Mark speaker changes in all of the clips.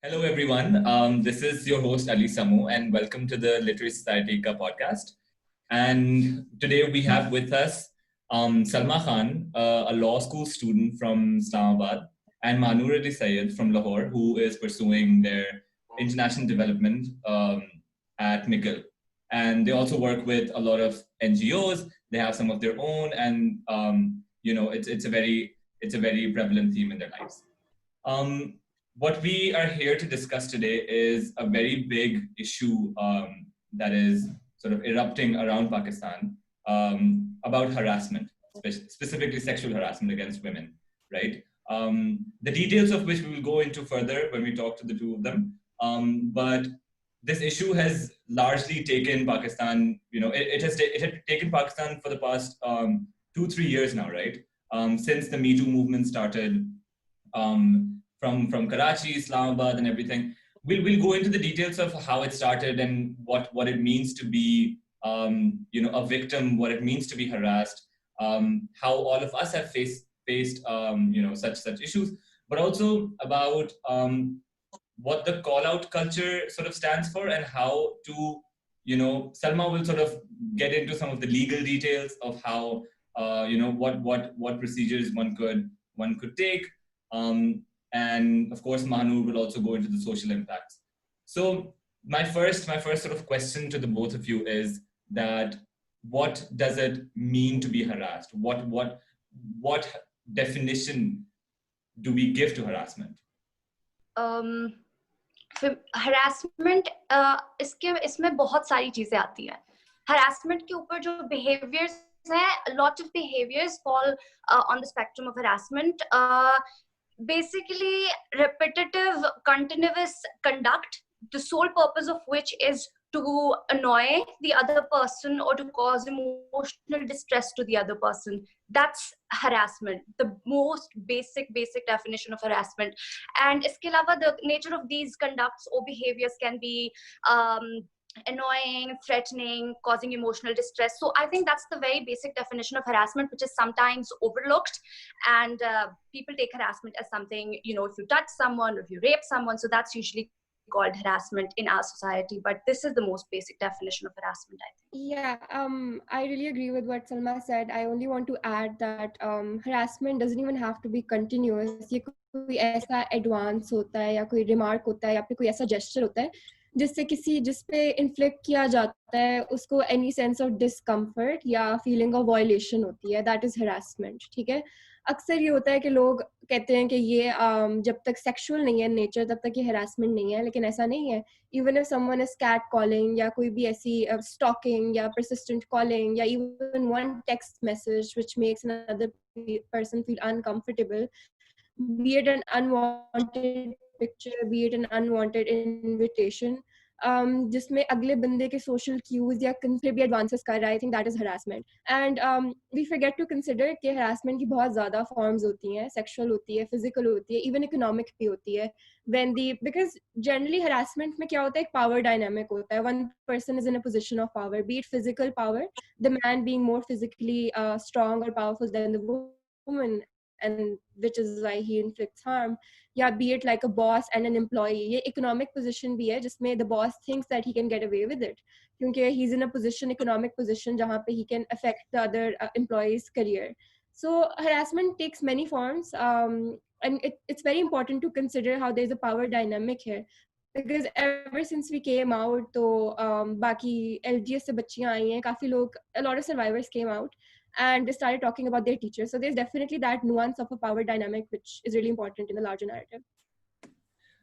Speaker 1: Hello, everyone. This is your host, Ali Samu, and welcome to the Literary Society Ka podcast. And today we have with us Salma Khan, a law school student from Islamabad, and Manur Ali Sayed from Lahore, who is pursuing their international development at MIGL. And they also work with a lot of NGOs. They have some of their own, and it's a very prevalent theme in their lives. Um, what we are here to discuss today is a very big issue that is sort of erupting around Pakistan about harassment, specifically sexual harassment against women, right? The details of which we will go into further when we talk to the two of them. But this issue has largely taken Pakistan, it had taken Pakistan for the past 2-3 years now, right? Since the Me Too movement started, from Karachi, Islamabad, and everything. We'll go into the details of how it started and what it means to be a victim, what it means to be harassed, how all of us have faced such issues, but also about what the call out culture sort of stands for and how to Salma will sort of get into some of the legal details of how what procedures one could take. And of course, Mahanur will also go into the social impacts. So my first sort of question to the both of you is that what does it mean to be harassed? What definition do we give to harassment?
Speaker 2: um, harassment इसमें बहुत सारी चीजें आती हैं. Harassment के ऊपर जो behaviors हैं, a lot of behaviors fall on the spectrum of harassment. Basically, repetitive, continuous conduct, the sole purpose of which is to annoy the other person or to cause emotional distress to the other person. That's harassment, the most basic definition of harassment. And iske alawa, the nature of these conducts or behaviors can be annoying, threatening, causing emotional distress. So I think that's the very basic definition of harassment, which is sometimes overlooked. And people take harassment as something, if you touch someone, or if you rape someone, so that's usually called harassment in our society. But this is the most basic definition of harassment, I think.
Speaker 3: Yeah, I really agree with what Salma said. I only want to add that harassment doesn't even have to be continuous. ये कोई ऐसा advance होता है या कोई remark होता है या फिर कोई ऐसा gesture होता है जिस पे inflict किया जाता है उसको any sense of discomfort या feeling of violation होती है. That is harassment. ठीक है. अक्सर ये होता है कि लोग कहते हैं कि ये जब तक सेक्सुअल नहीं है नेचर तब तक ये हरासमेंट नहीं है, लेकिन ऐसा नहीं है. Even if someone is cat calling या कोई भी ऐसी स्टॉकिंग या परसिस्टेंट कॉलिंग या even one text message which makes another person feel uncomfortable, be it an unwanted picture, be it an unwanted invitation, जिसमें अगले बंदे के social cues या फिर भी advances कर रहा है, I think that is harassment. And we forget to consider कि harassment की बहुत ज़्यादा forms होती हैं, sexual होती है, physical होती है, even economic भी होती है. Because generally harassment में क्या होता है, एक power dynamic होता है. One person is in a position of power, be it physical power, the man being more physically strong or powerful than the woman, and which is why he inflicts harm. Yeah, be it like a boss and an employee. ये economic position भी है जिसमें the boss thinks that he can get away with it क्योंकि he's in a economic position जहाँ पे he can affect the other employee's career. So harassment takes many forms, and it's very important to consider how there's a power dynamic here. Because ever since we came out, तो बाकी LGS से बच्चियाँ आई हैं, काफ़ी लोग, a lot of survivors came out and they started talking about their teachers. So there's definitely that nuance of a power dynamic which is really important in the larger narrative.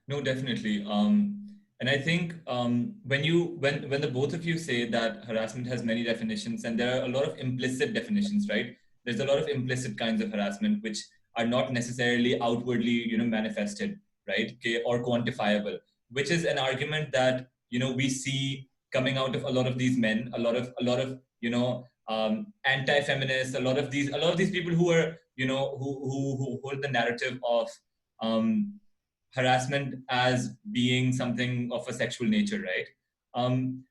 Speaker 1: No, definitely. And I think when the both of you say that harassment has many definitions, and there are a lot of implicit definitions, right? There's a lot of implicit kinds of harassment which are not necessarily outwardly, manifested, right? Okay, or quantifiable, which is an argument that we see coming out of a lot of these men, a lot of anti-feminists, a lot of these people who are who hold the narrative of harassment as being something of a sexual nature, right?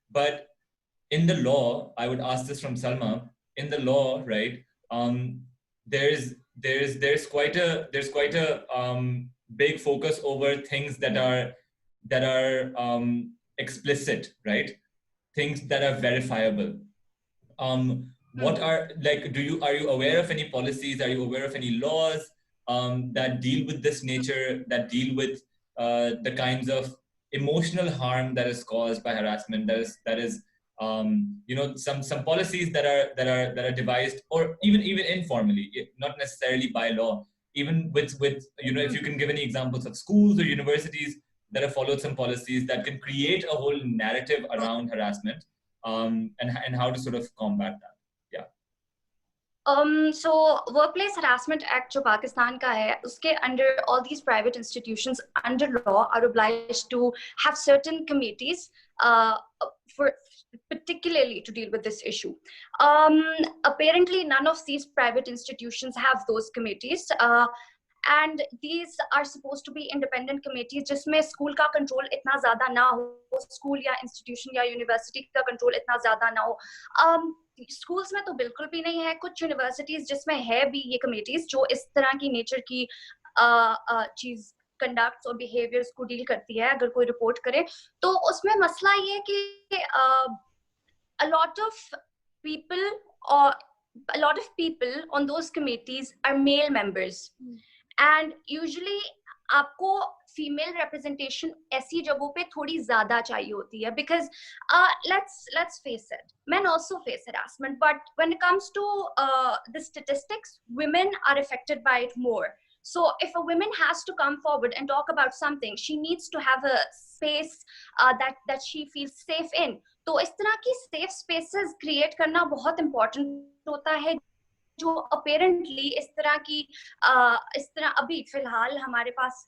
Speaker 1: But in the law, I would ask this from Salma. In the law, right? There's quite a big focus over things that are that are explicit, right? Things that are verifiable. What are, like, are you aware of any policies? Are you aware of any laws that deal with this nature, that deal with the kinds of emotional harm that is caused by harassment? That is some policies that are devised, or even informally, not necessarily by law. Even with if you can give any examples of schools or universities that have followed some policies that can create a whole narrative around harassment, and how to sort of combat that. Yeah.
Speaker 2: So Workplace Harassment Act जो पाकिस्तान का है, उसके under all these private institutions under law are obliged to have certain committees for particularly to deal with this issue. Apparently, none of these private institutions have those committees. And these are supposed to be independent committees जिसमें school का control इतना ज़्यादा ना हो, school या institution या university का control इतना ज़्यादा ना हो. स्कूल्स में तो बिल्कुल भी नहीं है. कुछ यूनिवर्सिटीज जिसमें है भी ये कमेटीज जो इस तरह की नेचर की चीज कंडक्ट्स और बिहेवियर्स को डील करती है, अगर कोई रिपोर्ट करे तो उसमें मसला ये कि a lot of people on those committees are male members. And usually आपको फीमेल रिप्रेजेंटेशन ऐसी जगहों पे थोड़ी ज्यादा चाहिए होती है, because let's face it, men also face harassment, but when it comes to the statistics, women are affected by it more. So if a woman has to come forward and talk about something, she needs to have a space that she feels safe in. तो इस तरह की safe spaces create करना बहुत important होता है, जो apparently इस तरह अभी फिलहाल हमारे पास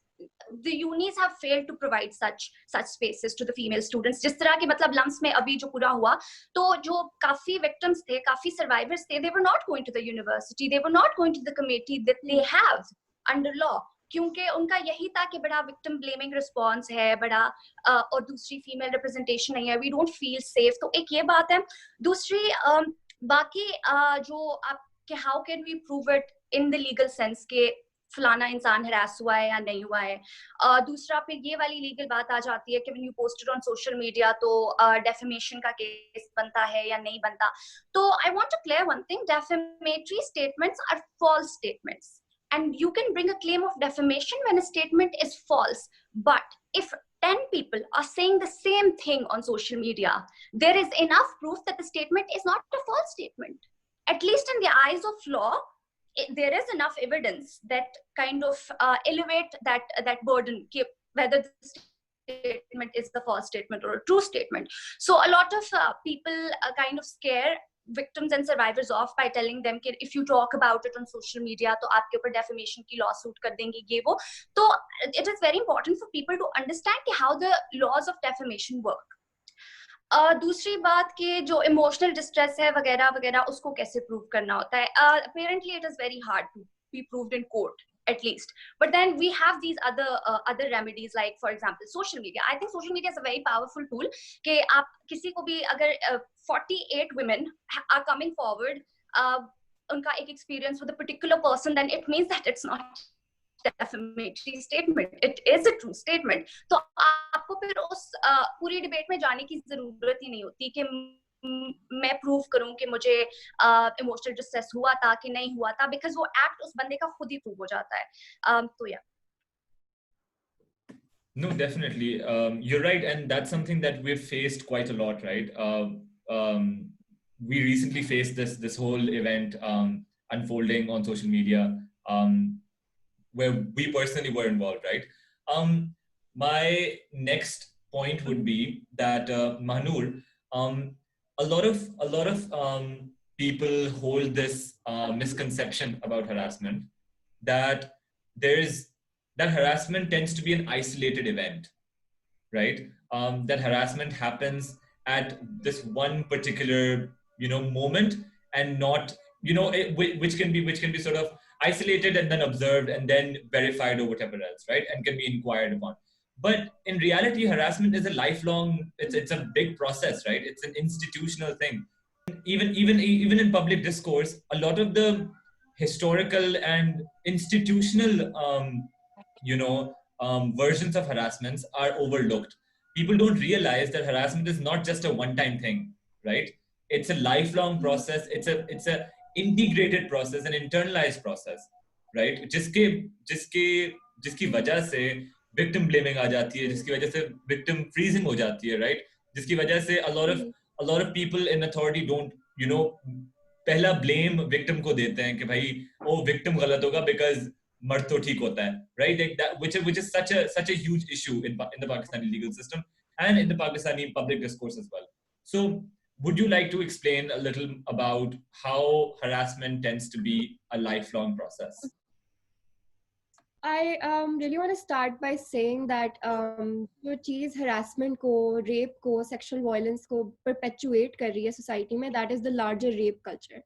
Speaker 2: the unis have failed to provide such spaces to the female students. जिस तरह के मतलब lumps में अभी जो पूरा हुआ, तो जो काफी victims थे, काफी survivors थे, they were not going to the university, they were not going to the committee that they have under law, क्योंकि उनका यही था कि बड़ा victim blaming response है, बड़ा और दूसरी female representation नहीं है, we don't feel safe. तो एक ये बात है. दूसरी बाकी जो आप कि how can we prove it in the legal sense कि फलाना इंसान हरास हुआ है या नहीं हुआ है. दूसरा फिर ये वाली लीगल बात आ जाती है कि when you post it on social media तो defamation का केस बनता है या नहीं बनता. तो I want to clear one thing, defamatory statements are false statements, and you can bring a claim of defamation when a statement is false. But if 10 people are saying the same thing on social media, there is enough proof that the statement is not a false statement. At least in the eyes of law, there is enough evidence that kind of elevate that burden, whether the statement is the false statement or a true statement. So a lot of people kind of scare victims and survivors off by telling them कि if you talk about it on social media तो आपके ऊपर defamation की lawsuit कर देंगे ये वो. तो it is very important for people to understand कि how the laws of defamation work. दूसरी बात कि जो इमोशनल डिस्ट्रेस है वगैरह वगैरह उसको कैसे प्रूव करना होता है. Apparently it is very hard to be proved in court at least, but then we have these other remedies, like for example social media. I think social media is a very powerful tool कि आप किसी को भी अगर 48 women are coming forward उनका एक experience with a particular person, then it means that it's not defamatory statement, it is a true statement. तो आपको फिर उस पूरी डिबेट में जाने की जरूरत ही नहीं होती कि मैं प्रूव करूं कि मुझे इमोशनल डिस्ट्रेस हुआ था कि नहीं हुआ था, बिकॉज़ वो एक्ट उस बंदे का खुद ही प्रूव हो जाता है. तो या
Speaker 1: No, definitely. You're right. And that's something that we've faced quite a lot, right? We recently faced this whole event unfolding on social media where we personally were involved, right? My next point would be that Mahnur, a lot of people hold this misconception about harassment that harassment tends to be an isolated event, right? That harassment happens at this one particular moment, and not which can be sort of isolated and then observed and then verified or whatever else, right? And can be inquired upon. But in reality, harassment is a lifelong. It's a big process, right? It's an institutional thing. Even in public discourse, a lot of the historical and institutional versions of harassments are overlooked. People don't realize that harassment is not just a one-time thing, right? It's a lifelong process. It's a integrated process, an internalized process, right? जिसकी वजह से victim blaming आ जाती है, जिसकी वजह से victim freezing हो जाती है, right? जिसकी वजह से a lot of people in authority don't, पहला blame victim को देते हैं कि भाई वो victim गलत होगा because मर्द तो ठीक होता है, right? Like that, which is such a huge issue in the Pakistani legal system and in the Pakistani public discourse as well. So, would you like to explain a little about how harassment tends to be a lifelong process?
Speaker 3: I really want to start by saying that जो चीज़ harassment को, rape को, sexual violence को perpetuate कर रही है society में, that is the larger rape culture.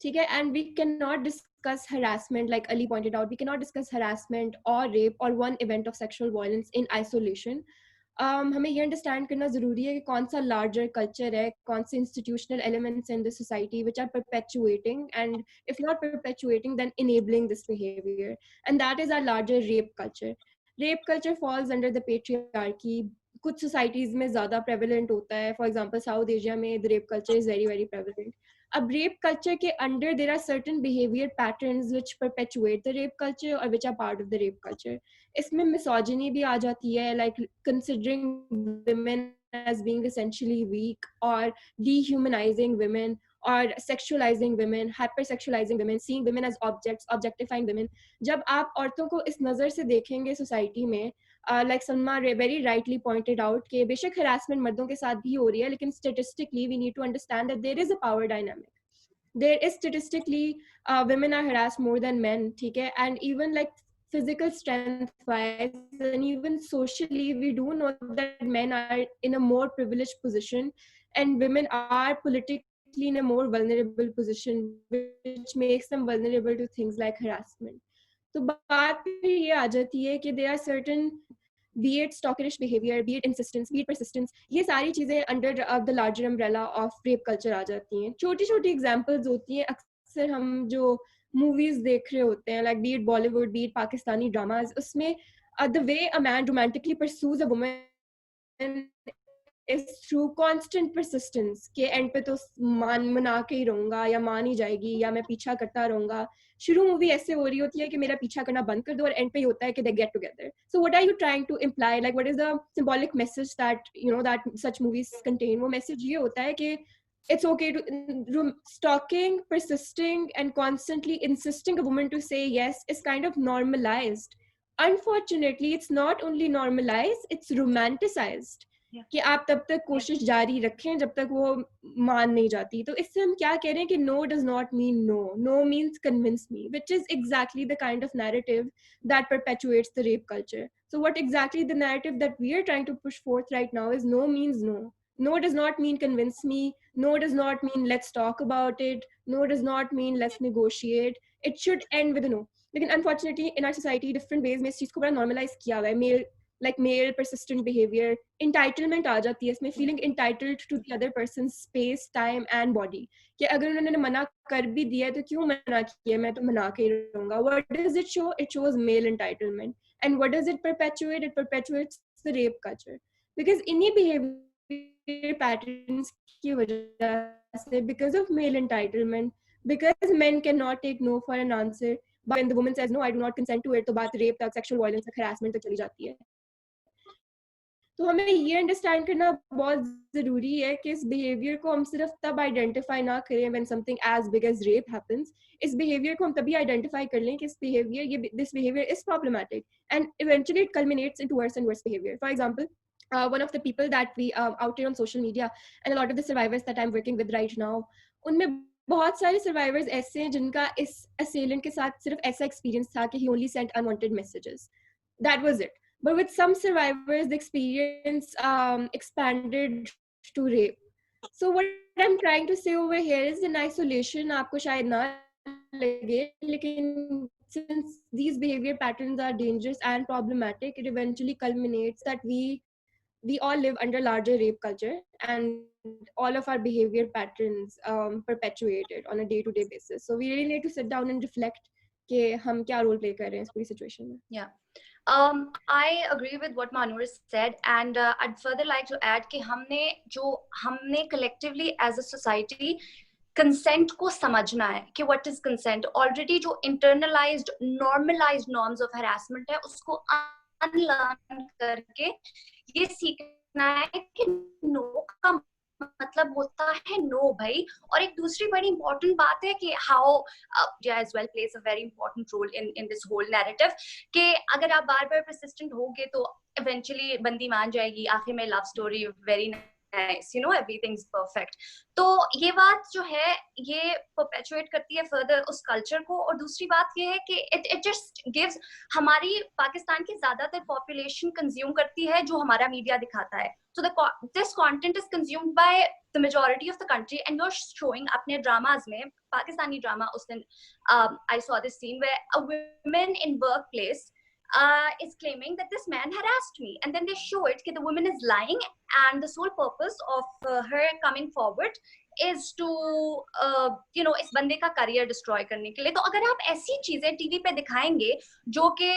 Speaker 3: ठीक है, and we cannot discuss harassment, like Ali pointed out, we cannot discuss harassment or rape or one event of sexual violence in isolation. हमें ये understand करना ज़रूरी है कि कौन सा लार्जर कल्चर है, कौन से institutional elements in the society which are perpetuating and if not perpetuating then enabling this behaviour, and that is our larger rape culture. Rape culture falls under the patriarchy. कुछ societies में ज़्यादा prevalent होता है, for example South Asia में the rape culture is very very prevalent. अब rape culture के under there are certain behaviour patterns which perpetuate the rape culture और which are part of the rape culture. इसमें misogyny भी आ जाती है, like considering women as being essentially weak or dehumanizing women or sexualizing women, hypersexualizing women, seeing women as objects, objectifying women. जब आप औरतों को इस नज़र से देखेंगे सोसाइटी में, like Salma very rightly pointed out कि बेशक harassment मर्दों के साथ भी हो रही है, लेकिन statistically we need to understand that there is a power dynamic. There is statistically women are harassed more than men, ठीक है, and even like physical strength wise and even socially we do know that men are in a more privileged position and women are politically in a more vulnerable position, which makes them vulnerable to things like harassment. तो बात फिर ये आ जाती है कि there are certain, be it stalkerish behavior, be it insistence, be it persistence, ये सारी चीजें under the larger umbrella of rape culture आ जाती हैं. छोटी छोटी examples होती हैं, अक्सर हम जो movies देख रहे होते हैं, like be it Bollywood, be it Pakistani dramas, उसमें the way a man romantically pursues a woman is through constant persistence के एंड पे तो मना के ही रहूंगा या मान ही जाएगी या मैं पीछा करता रहूंगा. शुरू मूवी ऐसे हो रही होती है कि मेरा पीछा करना बंद कर दो और एंड पे होता है कि they get together. So what are you trying to imply, like what is the symbolic message that that such movies contain? वो message ये होता है कि it's okay to stalking, persisting and constantly insisting a woman to say yes is kind of normalized. Unfortunately, it's not only normalized, it's romanticized. कि आप तब तक कोशिश जारी रखें जब तक वो मान नहीं जाती. तो इससे हम क्या कह रहे हैं कि no does not mean no. No means convince me, which is exactly the kind of narrative that perpetuates the rape culture. So what exactly the narrative that we are trying to push forth right now is no means no. No does not mean convince me. No does not mean let's talk about it. No does not mean let's negotiate. It should end with a no. लेकिन unfortunately in our society different ways में इस चीज को बड़ा normalize किया हुआ है. Male persistent behavior, entitlement आ जाती है इसमें, feeling entitled to the other person's space, time and body. कि अगर उन्होंने मना कर भी दिया है तो क्यों मना किया, मैं तो मना के ही रहूंगा. What does it show? It shows male entitlement. And what does it perpetuate? It perpetuates the rape culture. Because इन्हीं behavior patterns की वजह से, because of male entitlement, because men cannot take no for an answer, but when the woman says no, I do not consent to it, तो बात rape तक, sexual violence तक, harassment तक चली जाती है. तो हमें ये अंडरस्टैंड करना बहुत ज़रूरी है कि इस बिहेवियर को हम सिर्फ तब आइडेंटिफाई ना करें when something as big as rape happens. इस बिहेवियर को हम तभी आइडेंटिफाई कर लें कि this behaviour is problematic and eventually it culminates into worse and worse behaviour. For example, one of the people that we outed on social media and a lot of the survivors that I'm working with right now, उनमें बहुत सारे survivors ऐसे हैं जिनका इस assailant के साथ सिर्फ ऐसा experience था कि he only sent unwanted messages. That was it. But with some survivors, the experience expanded to rape. So what I'm trying to say over here is, in isolation, आपको शायद ना लगे, लेकिन since these behavior patterns are dangerous and problematic, it eventually culminates that we all live under larger rape culture and all of our behavior patterns perpetuated on a day-to-day basis. So we really need to sit down and reflect कि हम क्या role play कर रहे हैं इस पूरी situation में.
Speaker 2: Yeah. I agree with what Manur said, and I'd further like to add कि हमने collectively as a society consent को समझना है कि what is consent. Already जो internalized, normalized norms of harassment है उसको unlearn करके ये सीखना है कि no का मतलब होता है नो भाई. और एक दूसरी बड़ी इंपॉर्टेंट बात है कि how as well plays a very important role in this whole narrative कि अगर आप बार बार persistent होगे तो eventually बंदी मान जाएगी. आखिर में love story very nice, you know, everything's perfect. तो ये बात जो है ये perpetuate करती है further उस culture को. और दूसरी बात ये है कि it just gives, हमारी पाकिस्तान की ज्यादातर population consume करती है जो हमारा मीडिया दिखाता है. So this content is consumed by the majority of the country, and you're showing अपने dramas में, Pakistani drama उस दिन I saw this scene where a woman in workplace is claiming that this man harassed me, and then they show it that the woman is lying, and the sole purpose of her coming forward is to you know इस बंदे का career destroy करने के लिए. तो अगर आप ऐसी चीजें टीवी पे दिखाएंगे जो कि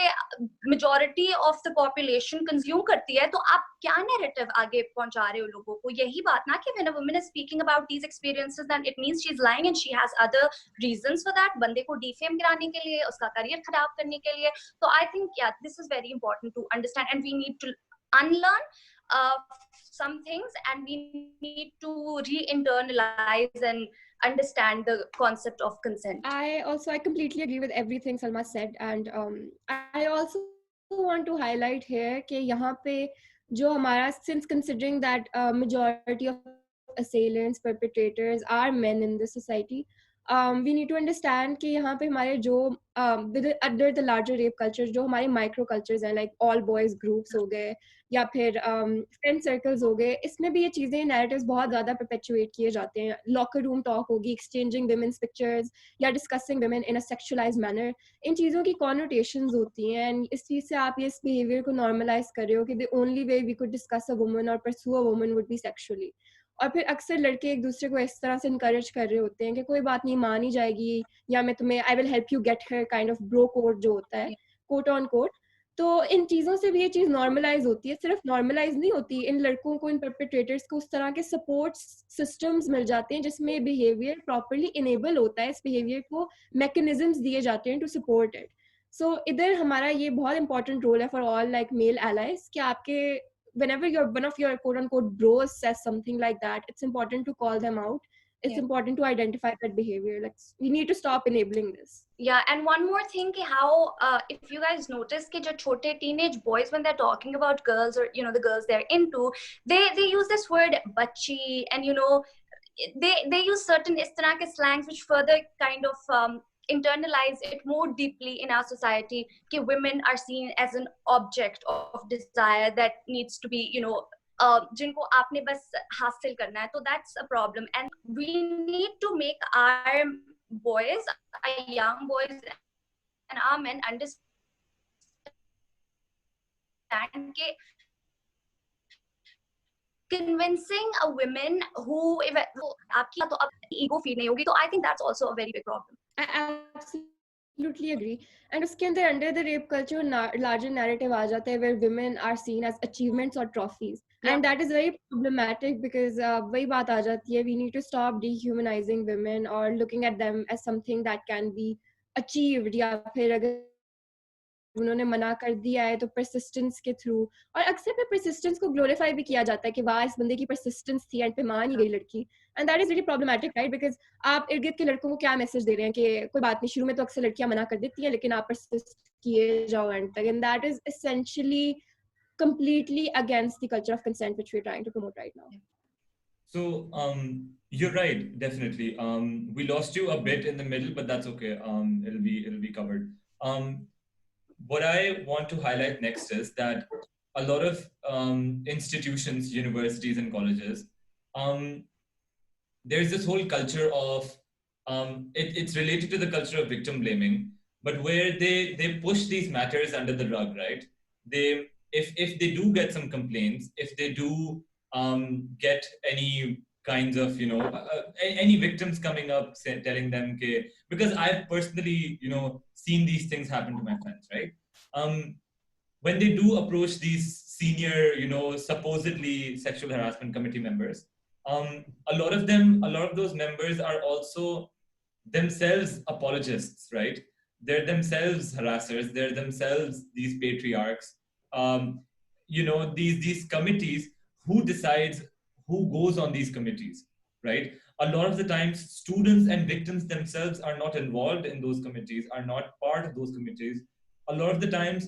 Speaker 2: majority of the population consume करती है, तो आप क्या नैरेटिव आगे पहुंचा रहे हो लोगों को? यही बात ना कि when a woman is speaking about these experiences then it means she is lying and she has other reasons for that, बंदे को डिफेम कराने के लिए, उसका करियर खराब करने के लिए. तो I think yeah this is very important to understand, and we need to unlearn some things, and we need to re-internalize and understand the concept of consent.
Speaker 3: I completely agree with everything Salma said, and I also want to highlight here कि यहाँ पे जो हमारा, since considering that majority of assailants, perpetrators are men in this society, we need to understand कि यहाँ पे हमारे जो under the larger rape culture जो हमारे micro cultures हैं, like all boys groups हो गए या फिर friend circles हो गए, इसमें भी ये चीज़ें narratives बहुत ज़्यादा perpetuate किए जाते हैं. locker room talk होगी, exchanging women's pictures या discussing women in a sexualized manner, इन चीज़ों की connotations होती हैं, and इस चीज़ से आप ये इस behavior को normalize कर रहे हो कि the only way we could discuss a woman or pursue a woman would be sexually. और फिर अक्सर लड़के एक दूसरे को इस तरह से इनकरेज कर रहे होते हैं कि कोई बात नहीं, मान ही जाएगी, या मैं तुम्हें I will help you get her kind of bro code जो होता है, कोट ऑन कोट. तो इन चीज़ों से भी ये चीज़ नॉर्मलाइज होती है. सिर्फ नॉर्मलाइज नहीं होती, इन लड़कों को, इन परपेट्रेटर्स को उस तरह के सपोर्ट सिस्टम्स मिल जाते हैं जिसमें बिहेवियर प्रॉपरली इनेबल होता है, इस बिहेवियर को मैकेनिज्म्स दिए जाते हैं टू सपोर्ट इट. सो इधर हमारा ये बहुत इंपॉर्टेंट रोल है for all like male allies कि आपके whenever one of your quote unquote bros says something like that, it's important to call them out. It's important to identify that behavior. Like, we need to stop enabling this.
Speaker 2: Yeah, and one more thing, how if you guys notice कि जो छोटे teenage boys, when they're talking about girls or you know the girls they're into, they use this word bachchi, and you know they use certain इस तरह के slangs which further kind of internalize it more deeply in our society कि women are seen as an object of desire that needs to be, you know, जिनको आपने बस हासिल करना है. तो that's a problem, and we need to make our boys, our young boys and our men understand कि convincing a woman who आपकी तो अब ego feel नहीं होगी. तो I think that's also a very big problem.
Speaker 3: I absolutely agree. And उसके अंदर under the rape culture larger narrative आ जाता है where women are seen as achievements or trophies. Yeah. And that is very problematic because वही बात आ जाती है, we need to stop dehumanizing women or looking at them as something that can be achieved, या फिर अगर उन्होंने मना कर दिया है तो persistence के थ्रू. और अक्सर पे persistence को glorify भी किया जाता है कि वाह इस बंदे की persistence थी एंड पे मान ही गई लड़की. And that is really problematic, right? Because आप इर्द गिर्द के लड़कों को क्या मैसेज दे रहे हैं कि कोई बात नहीं, शुरू में तो अक्सर लड़कियां मना कर देती हैं लेकिन आप persist किए जाओ एंड तक. And that is essentially completely against the culture of consent which we're trying to promote right now.
Speaker 1: So you're right, definitely. We lost you a bit in the middle, but that's okay. It'll be covered. What I want to highlight next is that a lot of institutions, universities and colleges, there's this whole culture of, it's related to the culture of victim blaming, but where they push these matters under the rug, right? If they do get some complaints, if they do get any kinds of, you know, any victims coming up telling them because I've personally, you know, seen these things happen to my friends, right? when they do approach these senior, supposedly sexual harassment committee members, a lot of those members are also themselves apologists, right? They're themselves harassers. They're themselves these patriarchs. These committees, who decides who goes on these committees, right? A lot of the times, students and victims themselves are not involved in those committees, are not part of those committees. A lot of the times,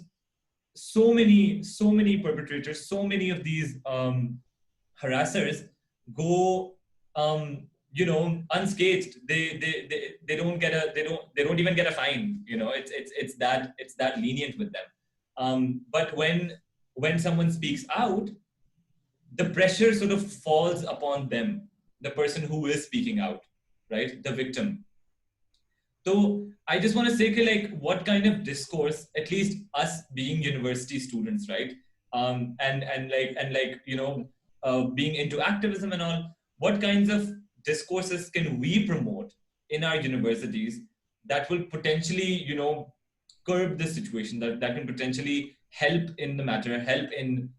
Speaker 1: so many perpetrators, so many of these harassers go unscathed. They don't get a they don't even get a fine. It's that lenient with them. But when someone speaks out, the pressure sort of falls upon them, the person who is speaking out, right? The victim. So I just want to say, like, what kind of discourse, at least us being university students, right? Being into activism and all, what kinds of discourses can we promote in our universities that will potentially, curb this situation, that can potentially help in the matter, help in,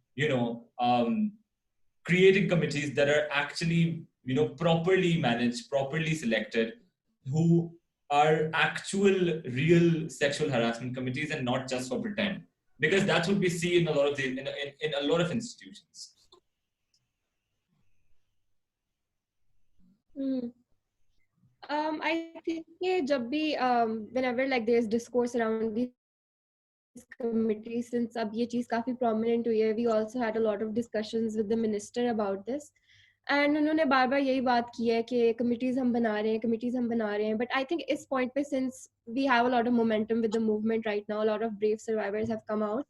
Speaker 1: creating committees that are actually, properly managed, properly selected, who are actual, real sexual harassment committees and not just for pretend. Because that's what we see in a lot of in a lot of institutions.
Speaker 3: I think whenever like there's discourse around these committees, since ab ye cheez काफी prominent हुई है, we also had a lot of discussions with the minister about this. And उन्होंने बार बार यही बात की है कि committees हम बना रहे हैं but I think इस point पे since we have a lot of momentum with the movement right now, a lot of brave survivors have come out.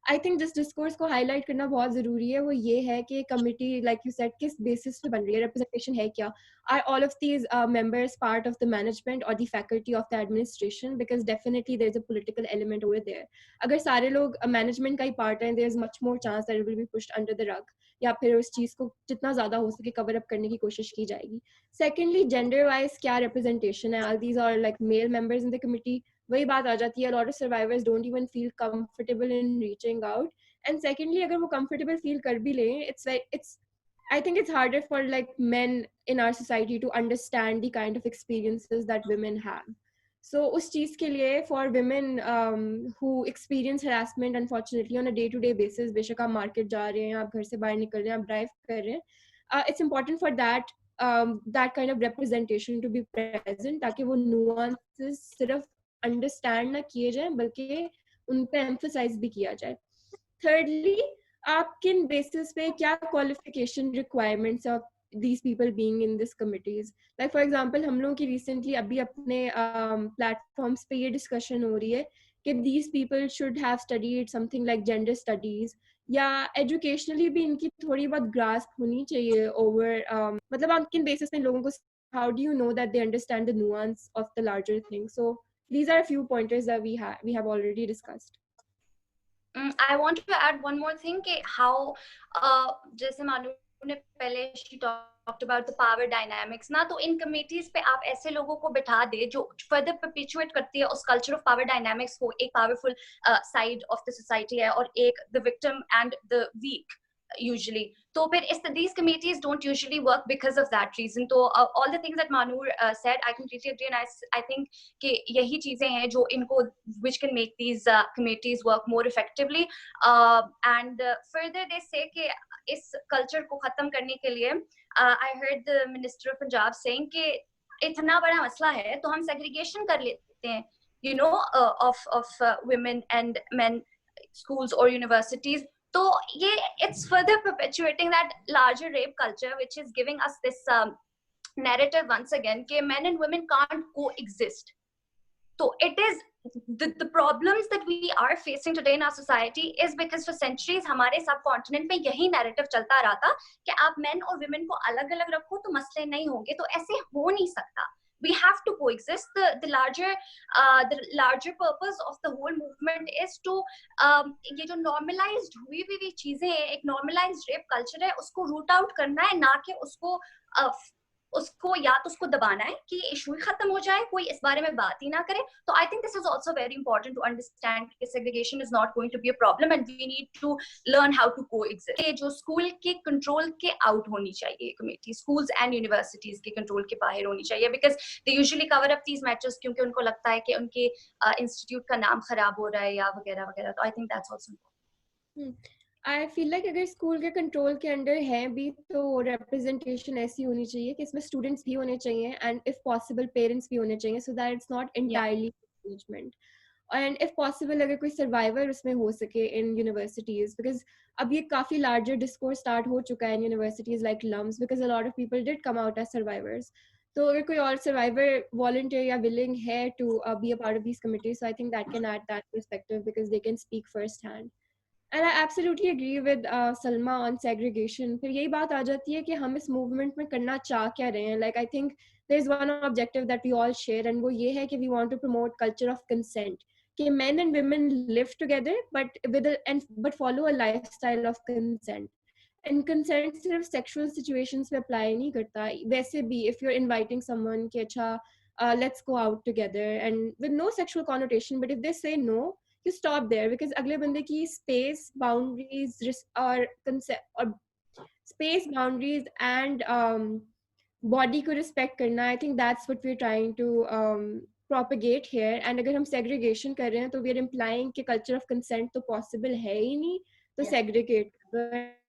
Speaker 3: I think जिस डिस्कोर्स को हाईलाइट करना बहुत ज़रूरी है वो ये है कि कमिटी लाइक यू सेड किस बेसिस पे बन रही है, रिप्रेजेंटेशन है क्या, are all of these members part of the management or the faculty of the administration, because definitely there's a political element over there. अगर सारे लोग management का ही part हैं, there's much more chance that it will be pushed under the rug, या फिर उस चीज़ को जितना ज़्यादा हो सके कवर अप करने की कोशिश की जाएगी. Secondly, gender wise क्या representation है, all these are like male members in the committee, वही बात आ जाती है, a lot of survivors don't even feel comfortable in reaching out. And secondly, अगर वो comfortable feel कर भी लें, I think it's harder for like men in our society to understand the kind of experiences that women have. So उस चीज़ के लिए for women who experience harassment unfortunately on a day-to-day basis, बेशक आप market जा रहे हैं, आप घर से बाहर निकल रहे हैं, आप drive कर रहे हैं, it's important for that kind of representation to be present, ताकि वो nuances सिर्फ understand ना किए जाएं बल्कि उन पे emphasize भी किया जाए. Thirdly, आप किन basis पे क्या qualification requirements of these people being in these committees? Like for example, हम लोगों की recently अभी अपने platforms पे ये discussion हो रही है कि these people should have studied something like gender studies, या educationally भी इनकी थोड़ी बहुत grasp होनी चाहिए over मतलब आप किन basis पे लोगों को, how do you know that they understand the nuance of the larger thing? So these are a few pointers that we have already discussed.
Speaker 2: I want to add one more thing कि how जैसे मानू ने पहले she talked about the power dynamics ना, तो इन committees पे आप ऐसे लोगों को बिठा दे जो further perpetuate करती है उस culture of power dynamics को, एक powerful side of the society है और एक the victim and the weak usually. तो फिर these committees don't usually work because of that reason. तो all the things that Manur said, I completely agree, and I think कि यही चीजें हैं जो इनको which can make these committees work more effectively. And further they say कि इस culture को खत्म करने के लिए I heard the Minister of Punjab saying कि इतना बड़ा मसला है तो हम segregation कर लेते हैं, you know, of women and men schools or universities. So it's further perpetuating that larger rape culture, which is giving us this narrative once again that men and women can't coexist. So it is the problems that we are facing today in our society is because for centuries हमारे subcontinent में यही narrative चलता रहा था कि आप men और women को अलग-अलग रखो तो मसले नहीं होंगे, तो ऐसे हो नहीं सकता. We have to coexist. The larger purpose of the whole movement is to ये जो normalized हुई हुई चीजें हैं, एक normalized rape culture है, उसको root out करना है, ना कि उसको उसको या तो उसको दबाना है कि इशू ही खत्म हो जाए, कोई इस बारे में बात ही ना करे. तो I think this is also very important to understand कि segregation is not going to be a problem and we need to learn how to coexist. ये जो स्कूल के कंट्रोल के आउट होनी चाहिए कमेटी, स्कूल्स एंड यूनिवर्सिटीज के control के बाहर होनी चाहिए, because they usually cover up these matters क्योंकि उनको लगता है कि उनके इंस्टीट्यूट का नाम खराब हो रहा है या वगैरह वगैरह. तो I think that's also.
Speaker 3: I feel like अगर स्कूल के कंट्रोल के अंडर है भी तो रिप्रेजेंटेशन ऐसी होनी चाहिए कि इसमें स्टूडेंट्स भी होने चाहिए एंड इफ पॉसिबल पेरेंट्स भी होने चाहिए, so that it's not entirely management. And if possible अगर कोई सर्वाइवर उसमें हो सके इन यूनिवर्सिटीज, बिकॉज अब ये काफी लार्जर डिस्कोर्स स्टार्ट हो चुका है in universities like LUMS, because a lot of people did come out as survivors. तो अगर कोई और सर्वाइवर वॉलंटियर या विलिंग है to be a part of these committees, so I think that can add that perspective because they can speak first hand. And I absolutely agree with Salma on segregation. फिर यही बात आ जाती है कि हम इस मूवमेंट में करना चाह क्या रहे हैं. Like I think there is one objective that we all share, and वो ये है कि we want to promote culture of consent. कि men and women live together, but follow a lifestyle of consent. And consent सिर्फ sexual situations पे apply नहीं करता. वैसे भी if you're inviting someone कि अच्छा let's go out together and with no sexual connotation, but if they say no, you stop there because अगले बंदे की space boundaries और consent और space boundaries and body को respect करना, I think that's what we're trying to propagate here. And अगर हम segregation कर रहे हैं तो we're implying कि culture of consent तो possible है ही नहीं, तो segregate.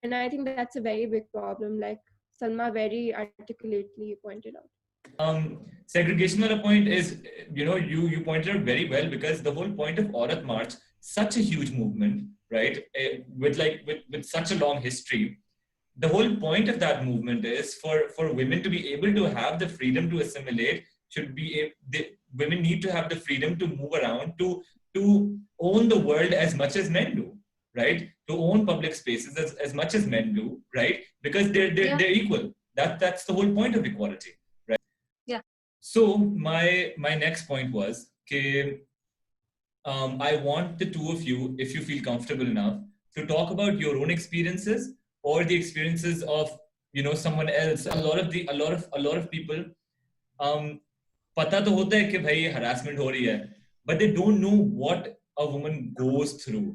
Speaker 3: And I think that's a very big problem, like Salma very articulately pointed out.
Speaker 1: Segregation wala point is, you pointed out very well, because the whole point of Aurat March, such a huge movement, right, with such a long history, the whole point of that movement is for women to be able to have the freedom to assimilate. Women need to have the freedom to move around, to own the world as much as men do, right, to own public spaces as much as men do, right, because they're equal. That's the whole point of equality. So my next point was, I want the two of you, if you feel comfortable enough, to talk about your own experiences or the experiences of someone else. A lot of people, पता तो होता है कि भाई harassment हो रही है, but they don't know what a woman goes through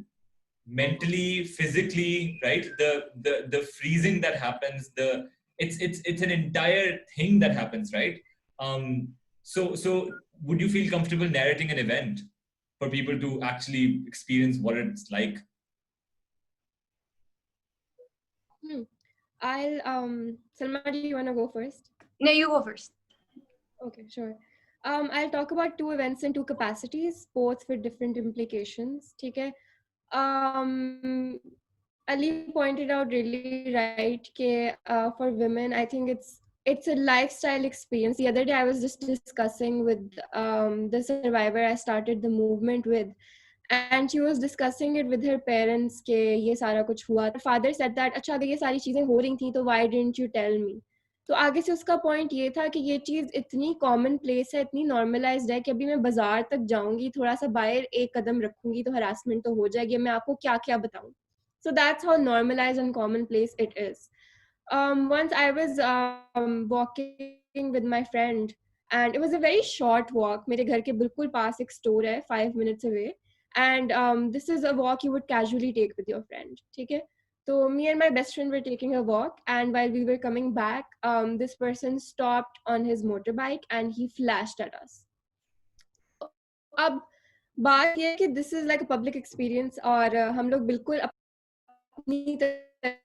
Speaker 1: mentally, physically, right? The freezing that happens, it's an entire thing that happens, right? So would you feel comfortable narrating an event for people to actually experience what it's like?
Speaker 3: Salma, do you want to go first?
Speaker 2: No, you go first.
Speaker 3: Okay, sure. I'll talk about two events in two capacities, both with different implications. Okay. Ali pointed out really right that for women, I think it's a lifestyle experience. The other day, I was just discussing with the survivor I started the movement with, and she was discussing it with her parents कि ये सारा कुछ हुआ. Her father said that अच्छा अगर ये सारी चीजें हो रही थी तो why didn't you tell me? तो आगे से उसका पॉइंट ये था कि ये चीज इतनी कॉमन प्लेस है, इतनी नॉर्मलाइज्ड है कि अभी मैं बाजार तक जाऊंगी, थोड़ा सा बाहर एक कदम रखूंगी तो हरासमेंट तो हो जाएगी. मैं आपको क्या क्या बताऊं. So that's how normalized and commonplace it is. Once I was walking with my friend, and it was a very short walk. मेरे घर के बिल्कुल पास एक store है, 5 minutes away. And this is a walk you would casually take with your friend. ठीक है? So me and my best friend were taking a walk, and while we were coming back, this person stopped on his motorbike and he flashed at us. अब बात ये है कि this is like a public experience और हम लोग बिल्कुल अपनी तरफ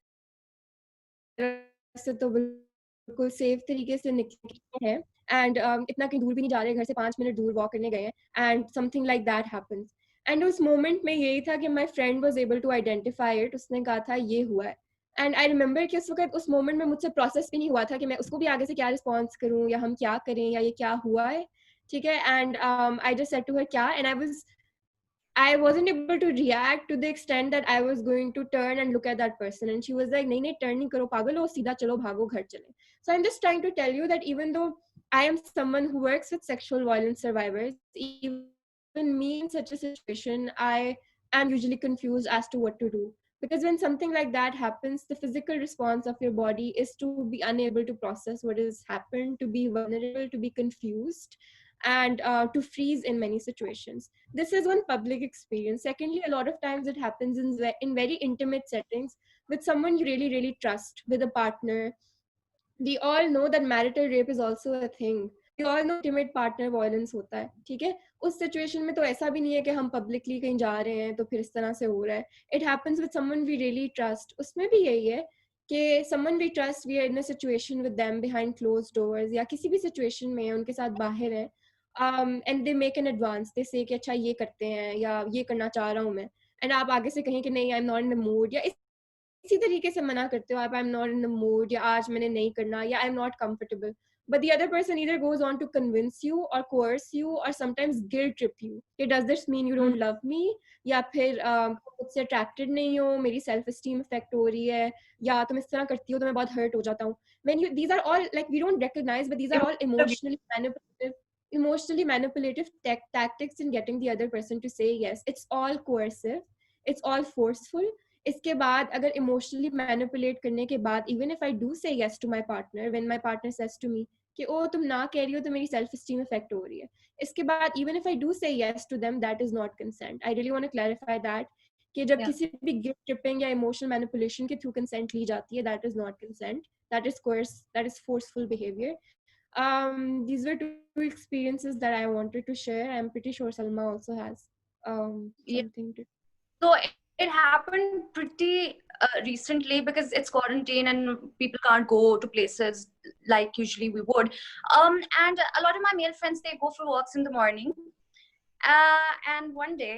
Speaker 3: से तो बिल्कुल सेफ तरीके से निकले हैं एंड इतना कहीं दूर भी नहीं जा रहे, घर से 5 मिनट दूर वॉक करने गए हैं and something like that happens. And उस मोमेंट में यही था कि my friend was able to identify it. उसने कहा था ये हुआ है. एंड आई रिमेंबर कि उस वक्त उस मोमेंट में मुझसे प्रोसेस भी नहीं हुआ था कि मैं उसको भी आगे से क्या रिस्पॉन्स करूँ या हम क्या करें या ये क्या हुआ है. ठीक है. And I just said to her क्या, and I wasn't able to react to the extent that I was going to turn and look at that person. And she was like, नहीं नहीं turn नहीं करो पागल हो, सीधा चलो भागो घर चले. So I'm just trying to tell you that even though I am someone who works with sexual violence survivors, even me in such a situation, I am usually confused as to what to do. Because when something like that happens, the physical response of your body is to be unable to process what has happened, to be vulnerable, to be confused, and to freeze in many situations. This is one public experience. Secondly, a lot of times it happens in very intimate settings with someone you really, really trust, with a partner. We all know that marital rape is also a thing. We all know intimate partner violence होता है, ठीक है? उस situation में तो ऐसा भी नहीं है कि हम publicly कहीं जा रहे हैं तो फिर इस तरह से हो रहा है. It happens with someone we really trust. उसमें भी यही है कि someone we trust, we are in a situation with them behind closed doors, या किसी भी situation में उनके साथ बाहर है, and they make an advance. They say कि अच्छा ये करते हैं या ये करना चाह रहा हूँ मैं, and आप आगे से कहें कि नहीं, I'm not in the mood, या इसी तरीके से मना करते हो आप, I am not in the mood, या आज मैंने नहीं करना, या I am not comfortable, but the other person either goes on to convince you or coerce you or sometimes guilt trip you. It does this mean you don't love me, या फिर मुझसे attracted नहीं हो, मेरी self esteem effect हो रही है, या तुम इस तरह करती हो तो मैं बहुत हर्ट हो जाता हूँ. When you, these are all like we don't recognize, but these are all emotionally manipulative tactics in getting the other person to say yes. It's all coercive, it's all forceful. इसके बाद अगर emotionally manipulate करने के बाद, even if I do say yes to my partner, when my partner says to me कि ओ तुम ना कह रही हो तो मेरी सेल्फ एस्टीम इफेक्ट हो रही है, इसके बाद even if I do say yes to them, that is not consent. I really want to clarify that कि जब किसी भी गिल्ट ट्रिपिंग या इमोशनल मैनिपुलेशन के थ्रू कंसेंट ली जाती है, that is not consent, that is coerce, that is forceful behaviour. These were two experiences that I wanted to share. I'm pretty sure Salma also has something to.
Speaker 2: So it happened pretty recently because it's quarantine and people can't go to places like usually we would. And a lot of my male friends, they go for walks in the morning. And one day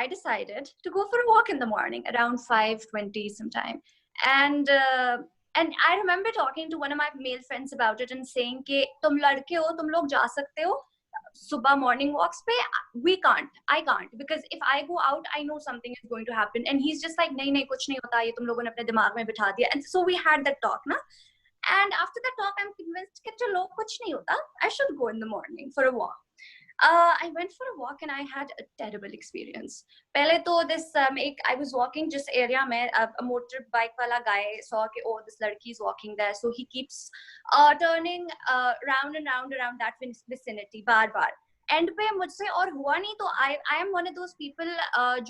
Speaker 2: I decided to go for a walk in the morning around 5:20 sometime. And I remember talking to one of my male friends about it and saying कि तुम लड़के हो, तुम लोग जा सकते हो सुबह morning walks पे, I can't, because if I go out I know something is going to happen. And he's just like नहीं नहीं कुछ नहीं होता, ये तुम लोगों ने अपने दिमाग में बिठा दिया. And so we had that talk ना, and after that talk I'm convinced कि चलो कुछ नहीं होता, I should go in the morning for a walk. I went for a walk and I had a terrible experience. पहले तो I was walking just area में, a motorbike वाला guy saw कि oh this लड़की is walking there, so he keeps turning round and round around that vicinity bar bar. End पे मुझसे और हुआ नहीं, तो I am one of those people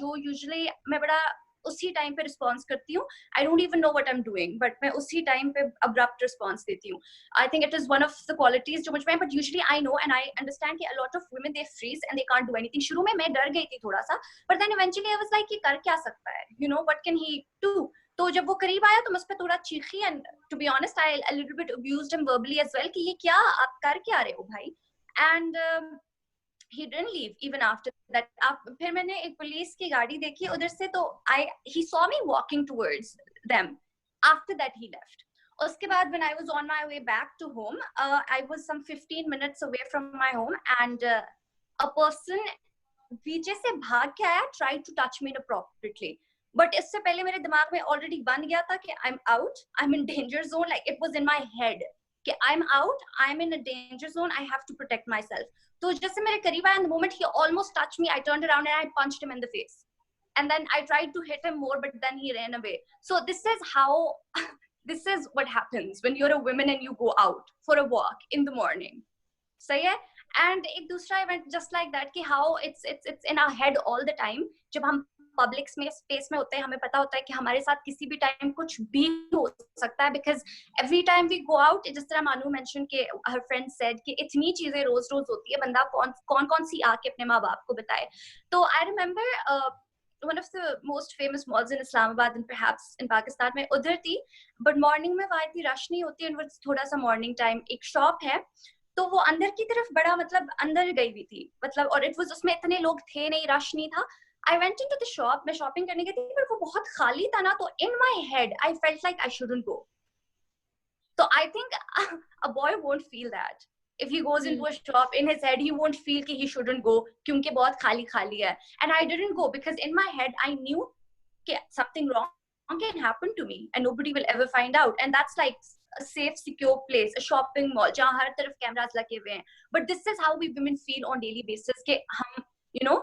Speaker 2: जो usually मैं बड़ा उसी टाइम पे रिस्पॉन्स करती हूँ. I don't even know what I am doing, but मैं उसी टाइम पे अब्रप्ट रिस्पॉन्स देती हूँ. I think it is one of the qualities जो मुझ में, but usually I know and I understand कि a lot of women they freeze and they can't do anything. शुरू में मैं डर गई थी थोड़ा सा, but then eventually I was like ये कर क्या सकता है, you know what can he do. तो जब वो करीब आया तो मैं उस पर थोड़ा चीखी, and to be honest I a little bit abused him verbally as well कि ये क्या आप कर क्या रहे हो भाई. And he didn't leave even after that. फिर मैंने एक पुलिस की गाड़ी देखी उधर से, तो he saw me walking towards them. After that he left. उसके बाद when I was on my way back to home, I was some 15 minutes away from my home, and a person पीछे से भाग के आया, tried to touch me inappropriately. But इससे पहले मेरे दिमाग में already बन गया था कि I'm out, I'm in danger zone. Like it was in my head कि I'm out, I'm in a danger zone, I have to protect myself. तो जैसे मेरे करीब आया, the moment he almost touched me, I turned around and I punched him in the face. And then I tried to hit him more, but then he ran away. So this is what happens when you're a woman and you go out for a walk in the morning. सही है? And एक दूसरा event just like that कि how it's in our head all the time. जब हम public space में होते हैं, हमें पता होता है कि हमारे साथ किसी भी टाइम कुछ भी हो सकता है, because every time we go out, जिस तरह मानू मेंशन के हर फ्रेंड सेड कि इतनी चीजें रोज रोज होती है, बंदा कौन सी आके अपने माँ बाप को बताए. तो I remember one of the most famous malls in Islamabad and perhaps in Pakistan में उधर थी, but morning में वहाँ इतनी रश नहीं होती, and थोड़ा सा morning time. एक शॉप है, तो वो अंदर की तरफ बड़ा मतलब अंदर गई हुई थी, मतलब, और इट वाज उसमें इतने लोग थे नहीं, रश नहीं था. I went into the shop, मैं शॉपिंग करने गई थी, पर वो बहुत खाली था ना, तो in my head I felt like I shouldn't go. So I think a boy won't feel that. If he goes into a shop, in his head he won't feel कि he shouldn't go क्योंकि बहुत खाली है. And I didn't go because in my head I knew कि something wrong can happen to me and nobody will ever find out. And that's like a safe, secure place, a shopping mall जहाँ हर तरफ cameras लगे हुए हैं. But this is how we women feel on daily basis कि हम, you know,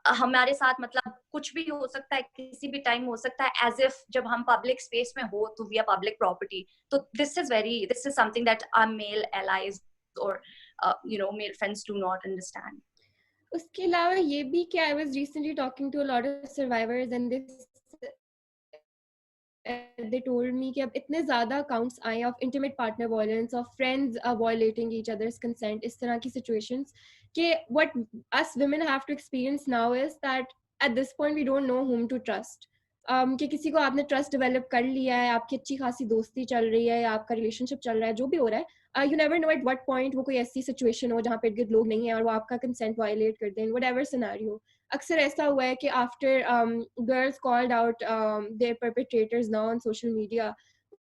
Speaker 2: हमारे साथ मतलब कुछ भी हो सकता है, किसी भी टाइम हो सकता है, एज इफ जब हम पब्लिक स्पेस में हो तो वी आर पब्लिक प्रॉपर्टी. तो this is something that our male allies और male friends do not understand.
Speaker 3: उसके अलावा ये भी कि I was recently talking to a lot of survivors and they told me कि अब इतने ज़्यादा accounts आए of intimate partner violence, of friends violating each other's consent, इस तरह की situations कि what us women have to experience now is that at this point we don't know whom to trust. कि किसी को आपने ट्रस्ट डेवलप कर लिया है, आपकी अच्छी खासी दोस्ती चल रही है या आपका रिलेशनशिप चल रहा है, जो भी हो रहा है, you never know at what point वो कोई ऐसी सिचुएशन हो जहाँ पे इर्द गिर्द लोग नहीं है और वो आपका कंसेंट वायलेट कर दें, whatever scenario. अक्सर ऐसा हुआ है कि after girls called out their perpetrators now on social media,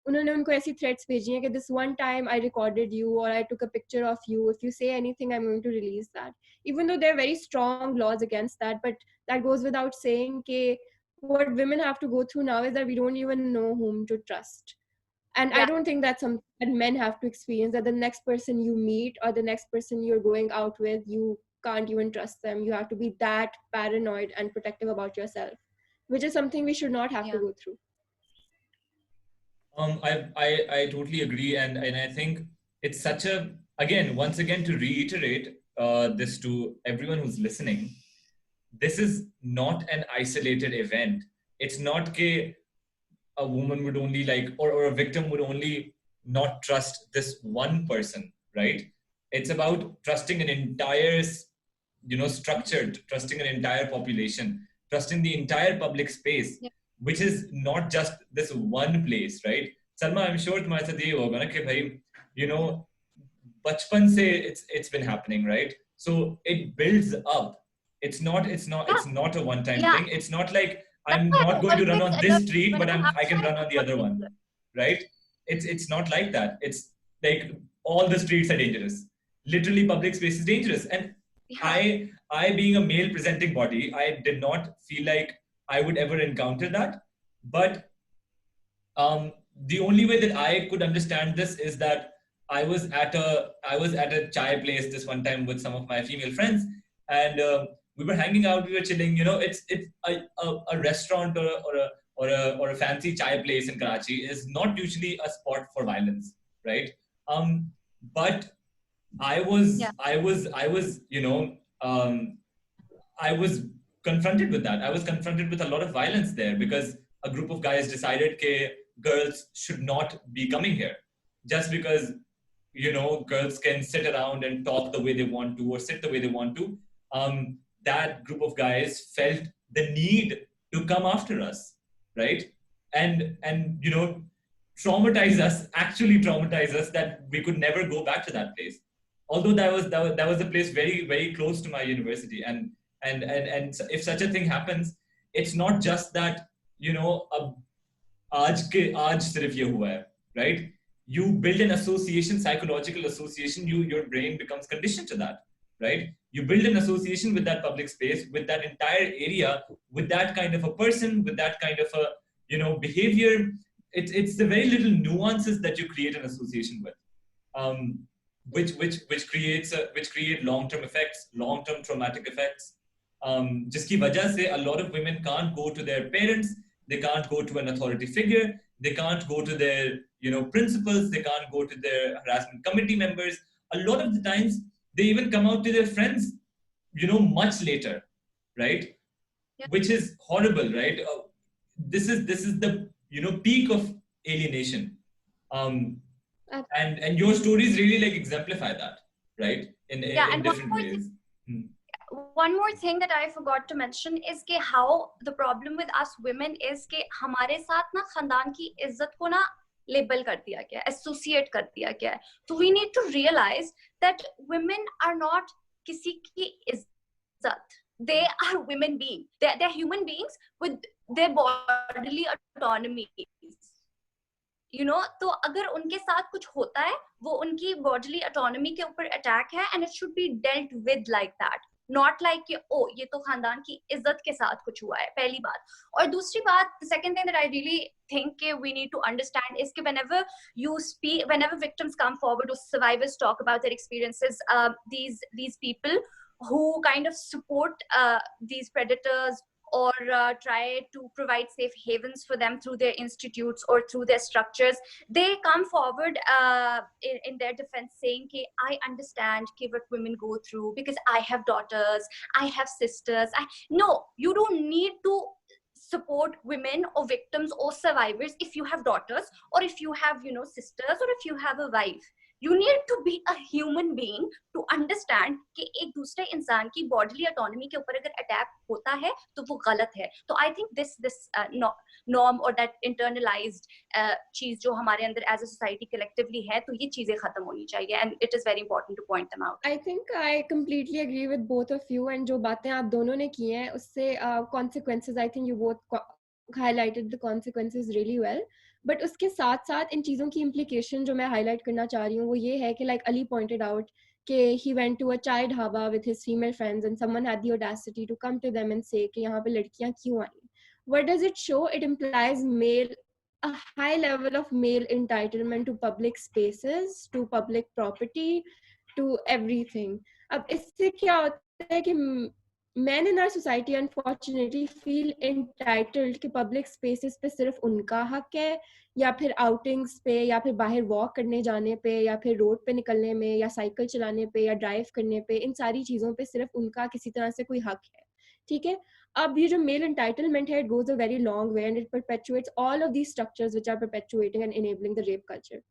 Speaker 3: उन्होंने उनको ऐसी थ्रेट्स भेजी हैं कि this one time I recorded you और I took a picture of you, if you say anything I am going to release that. Even though there are very strong laws against that, but that goes without saying कि what women have to go through now is that we don't even know whom to trust. And I don't think that's something that men have to experience, that the next person you meet or the next person you're going out with, you can't even trust them. You have to be that paranoid and protective about yourself, which is something we should not have to go through.
Speaker 1: I totally agree, and I think it's such a, once again to reiterate this to everyone who's listening, this is not an isolated event. It's not that a woman would only or a victim would only not trust this one person, right? It's about trusting an entire, structure, trusting an entire population, trusting the entire public space, which is not just this one place, right? Salma, I'm sure तुम्हारे साथ ये होगा ना कि भाई, बचपन से it's been happening, right? So it builds up. It's not a one-time thing. It's not like I'm not going to run on this street, but I can run on the other one, right? It's not like that. It's like all the streets are dangerous. Literally, public space is dangerous. And I being a male presenting body, I did not feel like I would ever encounter that. But the only way that I could understand this is that I was at a chai place this one time with some of my female friends, and we were hanging out, we were chilling. It's a restaurant or a fancy chai place in Karachi is not usually a spot for violence, right? But I was I was confronted with that. I was confronted with a lot of violence there because a group of guys decided that girls should not be coming here just because girls can sit around and talk the way they want to or sit the way they want to. That group of guys felt the need to come after us, right? And traumatize us that we could never go back to that place. Although that was a place very, very close to my university, and if such a thing happens, it's not just that आज सिर्फ ये हुआ है, right? You build an association, psychological association. Your brain becomes conditioned to that, right? You build an association with that public space, with that entire area, with that kind of a person, with that kind of a behavior. It's the very little nuances that you create an association with, which create long-term effects, long-term traumatic effects. जिसकी वजह से a lot of women can't go to their parents, they can't go to an authority figure, they can't go to their principals, they can't go to their harassment committee members. A lot of the times they even come out to their friends much later, right? Which is horrible, right? This is the peak of alienation, and your stories really exemplify that, right? In different ways.
Speaker 2: One more thing that I forgot to mention is कि how the problem with us women is कि हमारे साथ ना खानदान की इज्जत को ना label कर दिया गया, associate कर दिया गया है. So we need to realize that women are not किसी की इज्जत. They are women beings. They're human beings with their bodily autonomy. तो अगर उनके साथ कुछ होता है, वो उनकी bodily autonomy के ऊपर attack है, and it should be dealt with like that. Not like कि ये तो खानदान की इज्जत के साथ कुछ हुआ है, पहली बात. और दूसरी बात, the second thing that I really think we need to understand is कि whenever victims come forward or survivors talk about their experiences, these people who kind of support these predators or try to provide safe havens for them through their institutes or through their structures, they come forward in their defense saying, I understand what women go through because I have daughters, I have sisters. No, you don't need to support women or victims or survivors if you have daughters or if you have, sisters, or if you have a wife. You need to be a human being to understand कि एक दूसरे इंसान की bodily autonomy के ऊपर अगर attack होता है तो वो गलत है. तो I think this norm or that internalized चीज जो हमारे अंदर as a society collectively है, तो ये चीजें खत्म होनी चाहिए, and it is very important to point them out.
Speaker 3: I think I completely agree with both of you, and जो बातें आप दोनों ने की हैं उससे consequences, I think you both highlighted the consequences really well. But उसके साथ साथ इन चीज़ों की implication जो मैं highlight करना चाह रही हूँ वो ये है कि like Ali pointed out कि he went to a chai dhaba with his female friends and someone had the audacity to come to them and say कि यहाँ पे लड़कियाँ क्यों आई. What does it show? It implies a high level of male entitlement to public spaces, to public property, to everything. अब इससे क्या होता है कि men in our society unfortunately feel entitled कि public spaces पे सिर्फ उनका हक है, या फिर outings पे, या फिर बाहर walk करने जाने पे, या फिर road पे निकलने में, या cycle चलाने पे, या drive करने पे, इन सारी चीज़ों पे सिर्फ उनका किसी तरह से कोई हक है. ठीक है. अब ये जो male entitlement है, it goes a very long way and it perpetuates all of these structures which are perpetuating and enabling the rape culture.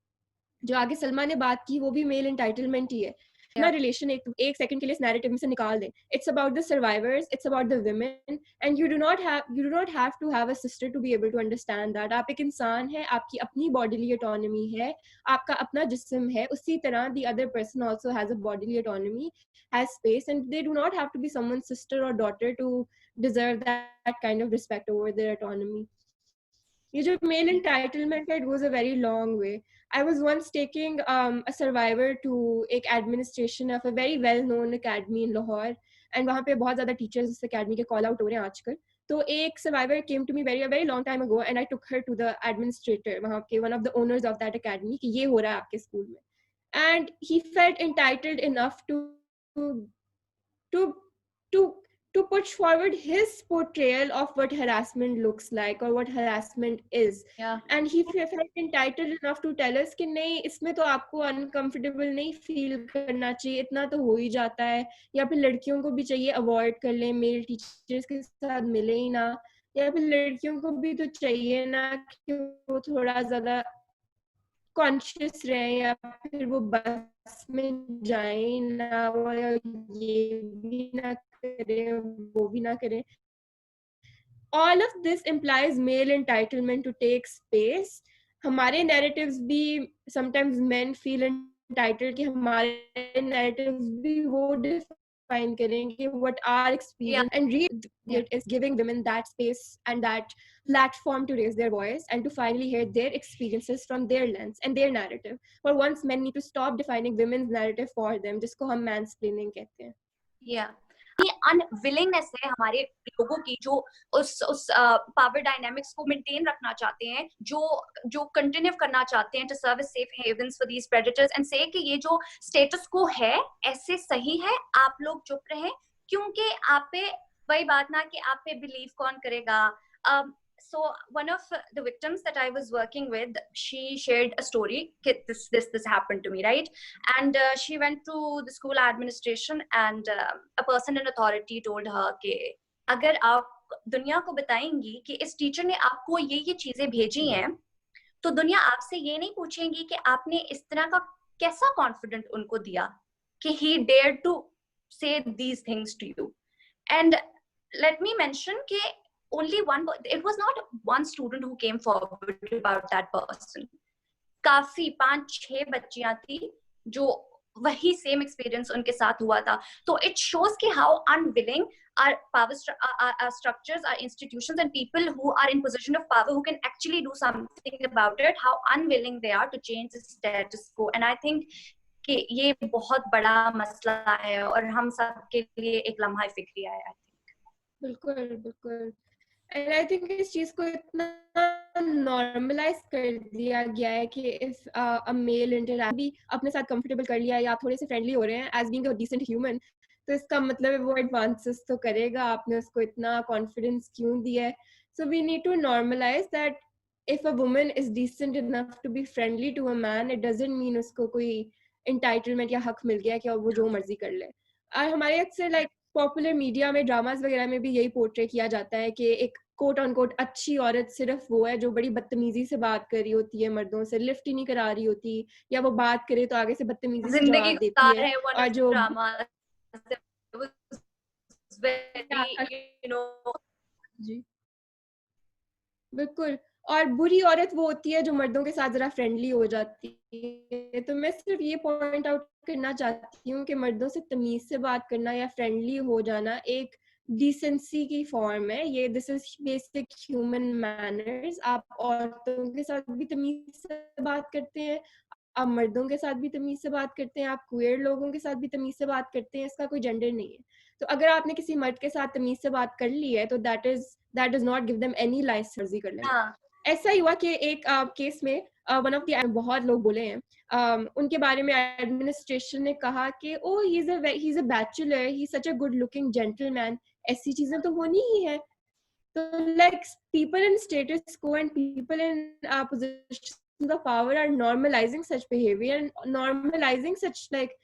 Speaker 3: जो आगे सलमा ने बात की वो भी मेल एंटाइटलमेंट ही है. ना रिलेशन एक सेकंड के लिए इस नैरेटिव में से निकाल दें. It's about the survivors, it's about the women, and you do not have to have a sister to be able to understand that. आप एक इंसान है, आपकी अपनी बॉडीली ऑटोनॉमी है, आपका अपना जिस्म है. उसी तरह the other person also has a bodily autonomy, has space, and they do not have to be someone's sister और daughter to deserve that kind of respect over their autonomy. ये जो male entitlement है, it goes a very long way. I was once taking a survivor to एक administration of a very well-known academy in Lahore, and वहाँ पे बहुत ज़्यादा teachers इस academy के call out हो रहे हैं आजकल. तो एक survivor came to me a very long time ago, and I took her to the administrator, वहाँ के one of the owners of that academy, कि ये हो रहा है आपके school में. And he felt entitled enough to to to push forward his portrayal of what harassment looks like or what harassment is.
Speaker 2: Yeah.
Speaker 3: And he felt entitled enough to tell us कि नहीं, इसमें तो आपको uncomfortable नहीं feel करना चाहिए, इतना तो हो ही जाता है, या फिर लड़कियों को भी चाहिए avoid कर लें, male teachers के साथ मिले ही ना, या फिर लड़कियों को भी तो चाहिए ना कि वो थोड़ा ज़्यादा कॉन्शियस रहे, या फिर वो बस में जाए ना, वो ये भी ना करे, वो भी ना करे. All of this implies male entitlement to take space. हमारे narratives भी sometimes men feel entitled कि हमारे narratives भी वो define करेंगे what our experience, and really it is giving women that space and that platform to raise their voice and to finally hear their experiences from their lens and their narrative. For once men need to stop defining women's narrative for them, जिसको हम mansplaining कहते हैं.
Speaker 2: Yeah. ये unwillingness है हमारे लोगों की, जो उस पावर डायनामिक्स को मेंटेन रखना चाहते हैं, जो कंटिन्यू करना चाहते हैं to serve as safe havens for these predators, and say कि ये जो स्टेटस को है ऐसे सही है, आप लोग चुप रहें, क्योंकि आप पे वही बात ना कि आप पे बिलीव कौन करेगा. So one of the victims that I was working with, she shared a story. This happened to me, right? And she went to the school administration, and a person in authority told her कि अगर आप दुनिया को बताएंगी कि इस teacher ने आपको ये चीजें भेजी हैं, तो दुनिया आपसे ये नहीं पूछेंगी कि आपने इस तरह का कैसा कॉन्फिडेंट उनको दिया कि he dared to say these things to you. And let me mention कि it was not one student who came forward about that person. काफी 5-6 बच्चियां थी जो वही सेम एक्सपीरियंस उनके साथ हुआ था. तो it shows कि how unwilling our power our structures, our institutions, and people who are in position of power who can actually do something about it, how unwilling they are to change the status quo. And I think कि ये बहुत बड़ा मसला है और हम सब के लिए एक लम्हा फिक्रिया है. I think
Speaker 3: बिल्कुल. And I think इस चीज को इतना नॉर्मलाइज कर दिया गया है कि if a male interact भी अपने साथ कंफर्टेबल कर लिया, या आप थोड़े से फ्रेंडली हो रहे हैं as being a decent human, तो इसका मतलब है वो एडवांसेस तो करेगा, आपने उसको इतना कॉन्फिडेंस क्यों दिया है. So we need to normalize that if a woman is decent enough to be friendly to a man, it doesn't mean उसको कोई entitlement या हक मिल गया कि अब वो जो मर्जी कर ले. और हमारे अक्सर लाइक पॉपुलर मीडिया में ड्रामास वगैरह में भी यही पोर्ट्रे किया जाता है कि एक कोट ऑन कोट अच्छी औरत सिर्फ वो है जो बड़ी बदतमीजी से बात कर रही होती है मर्दों से, लिफ्ट ही नहीं करा रही होती, या वो बात करे तो आगे से बदतमीजी से
Speaker 2: जिंदगी
Speaker 3: जवाब देती
Speaker 2: गुजार
Speaker 3: है.
Speaker 2: है वन
Speaker 3: और
Speaker 2: ऑफ द
Speaker 3: जो
Speaker 2: ड्रामा वेरी यू नो.
Speaker 3: जी बिल्कुल. और बुरी औरत वो होती है जो मर्दों के साथ जरा फ्रेंडली हो जाती है. तो मैं सिर्फ ये पॉइंट आउट करना चाहती हूँ कि मर्दों से तमीज से बात करना या फ्रेंडली हो जाना एक डिसेंसी की फॉर्म है. ये this is basic human manners. आप औरतों के साथ भी तमीज से बात करते हैं, आप मर्दों के साथ भी तमीज से बात करते हैं, आप क्वेयर लोगों के साथ भी तमीज से बात करते हैं. इसका कोई जेंडर नहीं है. तो अगर आपने किसी मर्द के साथ तमीज से बात कर ली है तो that does not give them any licence कर लेना.
Speaker 2: हाँ.
Speaker 3: ऐसा ही हुआ कि एक केस में वन ऑफ द बहुत लोग बोले हैं उनके बारे में एडमिनिस्ट्रेशन ने कहा कि oh he is a bachelor, he such a good looking gentleman. ऐसी चीजें तो होनी ही है. तो like people in status quo and people in positions of power are normalizing such behavior and normalizing such like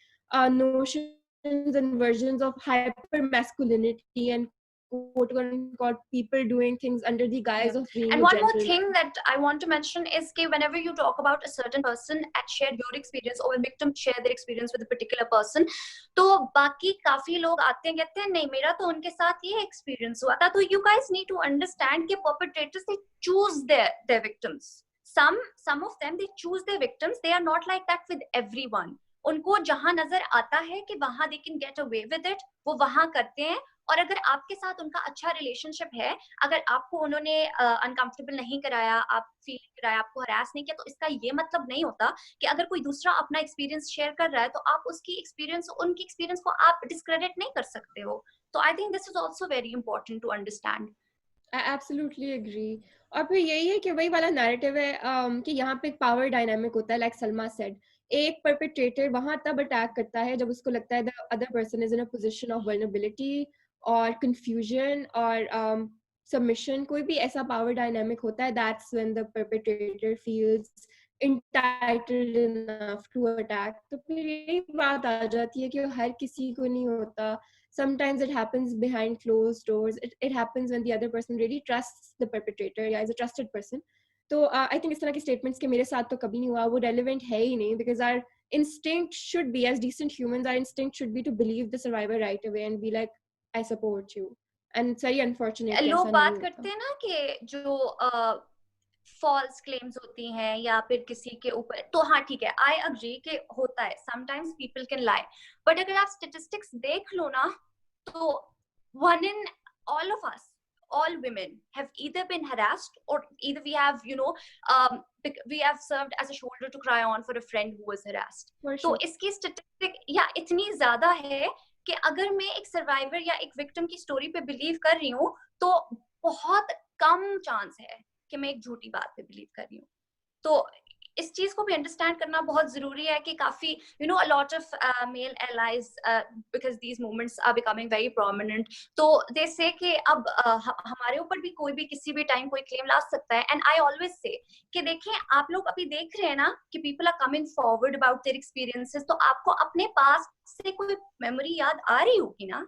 Speaker 3: notions and versions of hyper masculinity and quote unquote people doing things under the guise of being
Speaker 2: And
Speaker 3: a
Speaker 2: one more
Speaker 3: gentleman.
Speaker 2: thing that I want to mention is that whenever you talk about a certain person and share your experience, or a victim share their experience with a particular person, तो बाकी काफी लोग आते हैं कहते हैं नहीं मेरा तो उनके साथ ये एक्सपीरियंस हुआ था. तो you guys need to understand कि perpetrators they choose their victims. Some of them they choose their victims. They are not like that with everyone. उनको जहां नजर आता है कि वहां they can get away with it, वो वहां करते हैं. और अगर आपके साथ उनका अच्छा रिलेशनशिप है, अगर आपको उन्होंने अनकंफर्टेबल नहीं कराया, आप फील कराया, आपको हरास नहीं किया, तो इसका ये मतलब नहीं होता कि अगर कोई दूसरा अपना एक्सपीरियंस शेयर कर रहा है तो आप उनकी एक्सपीरियंस को आप डिस्क्रेडिट नहीं कर सकते हो. तो I think this is also very important to understand.
Speaker 3: I absolutely agree. और फिर यही है कि वही वाला नैरेटिव है कि यहाँ पे एक पावर डायनामिक होता है. लाइक सलमा सेड, एक परपेट्रेटर वहां तब अटैक करता है जब उसको लगता है the other person is in a position of vulnerability और कंफ्यूजन और सबमिशन. कोई भी ऐसा पावर डायनामिक होता है, that's when the perpetrator feels entitled enough to attack. तो फिर यही बात आ जाती है कि हर किसी को नहीं होता. Sometimes it happens behind closed doors. It happens when the other person really trusts the perpetrator, yeah, is a trusted person. तो I think इस तरह के statements के मेरे साथ तो कभी नहीं हुआ, वो relevant है ही नहीं, because our instinct should be, as decent humans, our instinct should be to believe the survivor right away and be like, I support you. And it's very unfortunate कि
Speaker 2: लोग
Speaker 3: ऐसा
Speaker 2: बात
Speaker 3: नहीं
Speaker 2: करते
Speaker 3: होता.
Speaker 2: हैं ना कि जो फॉल्स क्लेम्स होती हैं या फिर किसी के ऊपर, तो हाँ ठीक है, आई अग्री कि होता है, sometimes people can lie. But अगर आप स्टेटिस्टिक्स देख लो ना, तो one in all of us, all women have either been harassed or either we have we have served as a shoulder to cry on for a friend who was harassed. तो इसकी statistic या इतनी ज्यादा है कि अगर मैं एक सर्वाइवर या एक विक्टिम की स्टोरी पे बिलीव कर रही हूँ तो बहुत कम चांस है कि मैं एक झूठी बात पे बिलीव कर रही हूँ. तो इस चीज को भी अंडरस्टैंड करना बहुत जरूरी है कि काफी a lot of male allies because these movements are becoming very prominent, तो they say कि अब हमारे ऊपर भी कोई भी किसी भी टाइम कोई क्लेम ला सकता है. एंड आई ऑलवेज से कि देखें, आप लोग अभी देख रहे हैं ना कि people are coming forward about their experiences, तो आपको अपने पास से कोई मेमोरी याद आ रही होगी ना,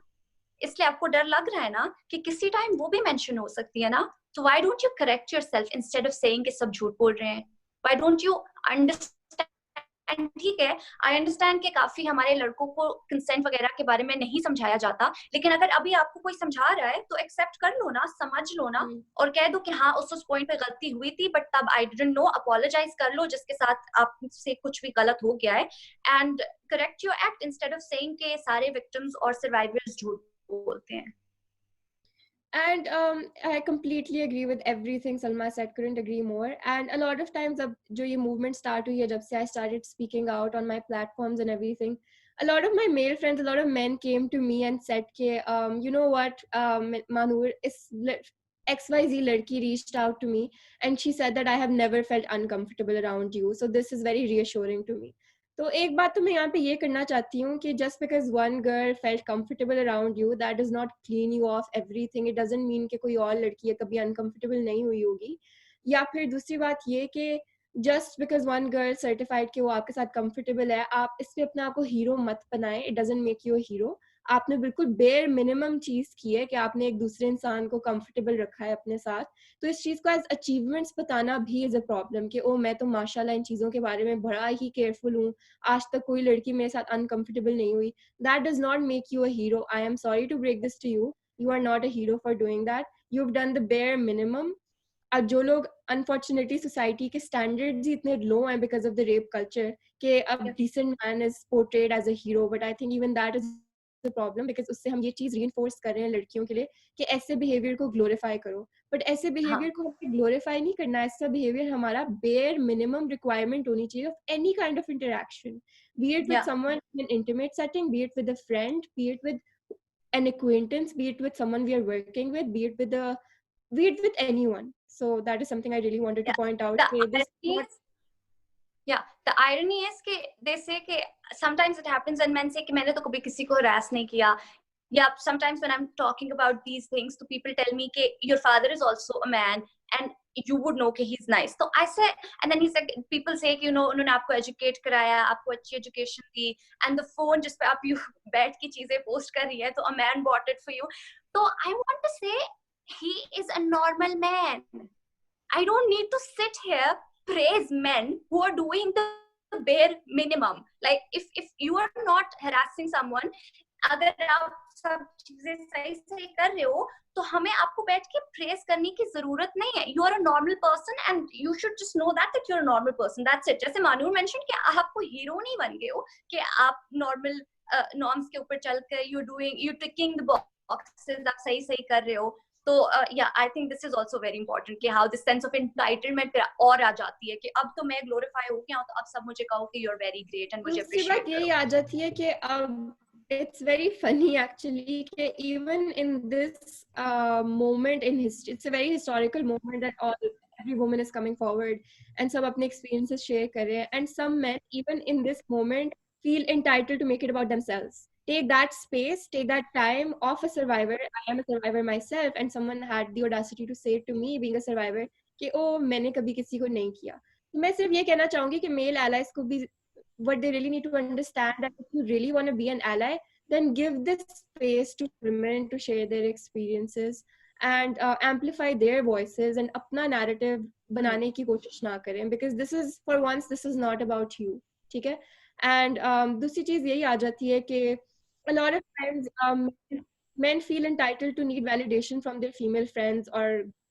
Speaker 2: इसलिए आपको डर लग रहा है ना कि किसी टाइम वो भी मेंशन हो सकती है ना. तो why don't you correct yourself instead of saying कि सब झूठ बोल रहे हैं. Why don't you understand. ठीक है, आई अंडरस्टैंड कि काफी हमारे लड़कों को कंसेंट वगैरह के बारे में नहीं समझाया जाता, लेकिन अगर अभी आपको कोई समझा रहा है तो एक्सेप्ट कर लो ना, समझ लो ना, और कह दो कि हाँ उस पॉइंट पे गलती हुई थी बट तब आई डिडंट नो. अपोलोजाइज कर लो जिसके साथ आपसे कुछ भी गलत हो गया है, and correct your act instead of saying कि सारे विक्टिम्स और सर्वाइवर्स झूठ बोलते हैं.
Speaker 3: And I completely agree with everything Salma said, couldn't agree more. And a lot of times अब जो ये movement start हुई है, जब से I started speaking out on my platforms and everything, a lot of my male friends, a lot of men came to me and said कि you know what, Manur, XYZ ladki reached out to me and she said that I have never felt uncomfortable around you, so this is very reassuring to me. तो एक बात तो मैं यहाँ पे ये करना चाहती हूँ कि just because one girl felt comfortable around you, that does not clean you off everything. It doesn't mean कि कोई और लड़की है कभी uncomfortable नहीं हुई होगी. या फिर दूसरी बात ये कि just because one girl certified कि वो आपके साथ comfortable है, आप इससे अपने आप को hero मत बनाएं. It doesn't make you a hero. आपने बिल्कुल bare minimum चीज़ की है कि आपने एक दूसरे इंसान को comfortable रखा है अपने साथ. तो इस चीज़ को एज अचीवमेंट्स बताना भी इज़ अ प्रॉब्लम कि ओ मैं तो माशाल्लाह इन चीज़ों के बारे में बड़ा ही केयरफुल हूँ, आज तक कोई लड़की मेरे साथ अनकंफर्टेबल नहीं हुई. That does not make you a hero. I am sorry to break this to you. You are not a hero for doing that. You have done the bare minimum. जो लोग अनफॉर्चुनेटली सोसाइटी के standards ही इतने low हैं because of the rape culture कि अब decent man is portrayed as a hero, but I think even that is the problem because उससे हम ये चीज़ रीइंफोर्स कर रहे हैं लड़कियों के लिए कि ऐसे बिहेवियर को ग्लोरीफाई करो. बट ऐसे बिहेवियर को हमें ग्लोरीफाई नहीं करना है. ऐसा बिहेवियर हमारा बेयर मिनिमम रिक्वायरमेंट होनी चाहिए of any kind of interaction, B it with someone in an intimate setting, B it with a friend, B it with an acquaintance, be it with someone we are working with, be it with anyone. So that is something I really wanted to point out.
Speaker 2: The irony is कि they say कि sometimes it happens and men say कि मैंने तो कभी किसी को harass नहीं किया. Yeah, sometimes when I'm talking about these things, so people tell me कि your father is also a man and you would know कि he's nice. So I say, and then he said, people say कि उन्होंने आपको educate कराया, आपको अच्छी education the, and the phone जिस पे आप बैठ की चीजें post कर रही है, तो a man bought it for you. So I want to say, he is a normal man. I don't need to sit here praise men who are doing the bare minimum. Like if you are not harassing someone, अगर आप सब चीजें सही सही कर रहे हो तो हमें आपको बैठ के प्रेस करने की जरूरत नहीं है. You are a normal person and you should just know that you are a normal person. That's it. जैसे मानूर मेंशन कि आपको हीरो नहीं बन गए हो कि आप नॉर्मल नॉर्म्स के ऊपर चलकर यू टिकिंग द बॉक्सेस, आप सही सही कर रहे हो. तो I think this is also very important कि how this sense of entitlement और आ जाती है कि अब तो मैं ग्लोरीफाई हो गया हूं तो अब सब मुझे कहो कि you are very great and मुझे अप्रिशिएट
Speaker 3: यही आ जाती है कि अब it's very funny actually even in this moment in history, it's a very historical moment that every woman is coming forward and सब अपने experiences share कर रहे हैं, and some men even in this moment feel entitled to make it about themselves. Take that space, take that time of a survivor. I am a survivor myself and someone had the audacity to say to me being a survivor कि ओ मैंने कभी किसी को नहीं किया. तो मैं सिर्फ ये कहना चाहूंगी कि मेल allies को भी what they really need to understand that if you really want to be an ally, then give this space to women to share their experiences and amplify their voices and अपना narrative बनाने की कोशिश ना करें, because this is for once this is not about you. ठीक है. And दूसरी चीज यही आ जाती है कि a lot of times men feel entitled to need validation from their female friends or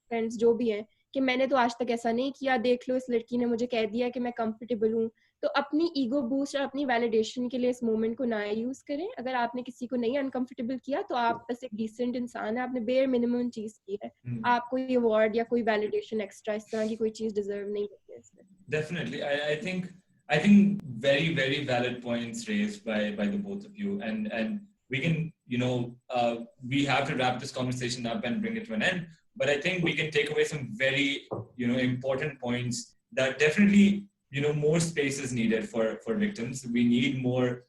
Speaker 3: friends जो भी हैं कि मैंने तो आज तक ऐसा नहीं किया, देख लो इस लड़की ने मुझे कह दिया कि मैं कंफर्टेबल हूँ. तो अपनी ईगो बूस्ट और अपनी वैलिडेशन के लिए इस मोमेंट को ना यूज करें. अगर आपने किसी को नहीं अनकंफर्टेबल किया तो आप बस एक डिसेंट इंसान है, आपने बेयर मिनिमम चीज की है. आप कोई अवार्ड या कोई वैलिडेशन एक्स्ट्रा इस तरह की कोई चीज डिजर्व नहीं करते इसमें.
Speaker 1: Definitely. I think very, very valid points raised by the both of you, and we can, we have to wrap this conversation up and bring it to an end. But I think we can take away some very, important points that definitely, more space is needed for victims. We need more,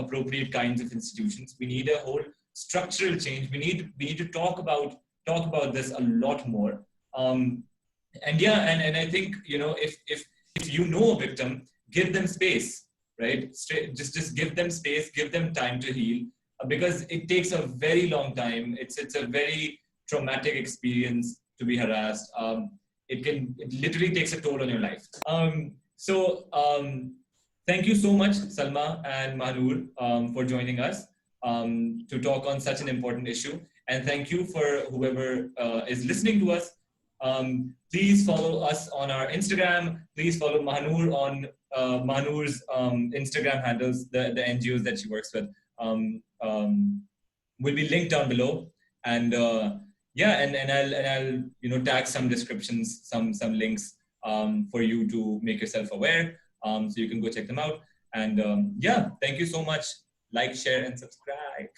Speaker 1: appropriate kinds of institutions. We need a whole structural change. We need to talk about this a lot more. And yeah, and I think, if you know a victim, give them space, right? Just give them space, give them time to heal, because it takes a very long time. It's a very traumatic experience to be harassed. It literally takes a toll on your life. So thank you so much, Salma and Mahnur, for joining us to talk on such an important issue. And thank you for whoever is listening to us. Please follow us on our Instagram. Please follow Mahnur on Mahnur's Instagram handles, the NGOs that she works with. Will be linked down below. And and I'll tag some descriptions, some links for you to make yourself aware. So you can go check them out. And thank you so much. Like, share, and subscribe.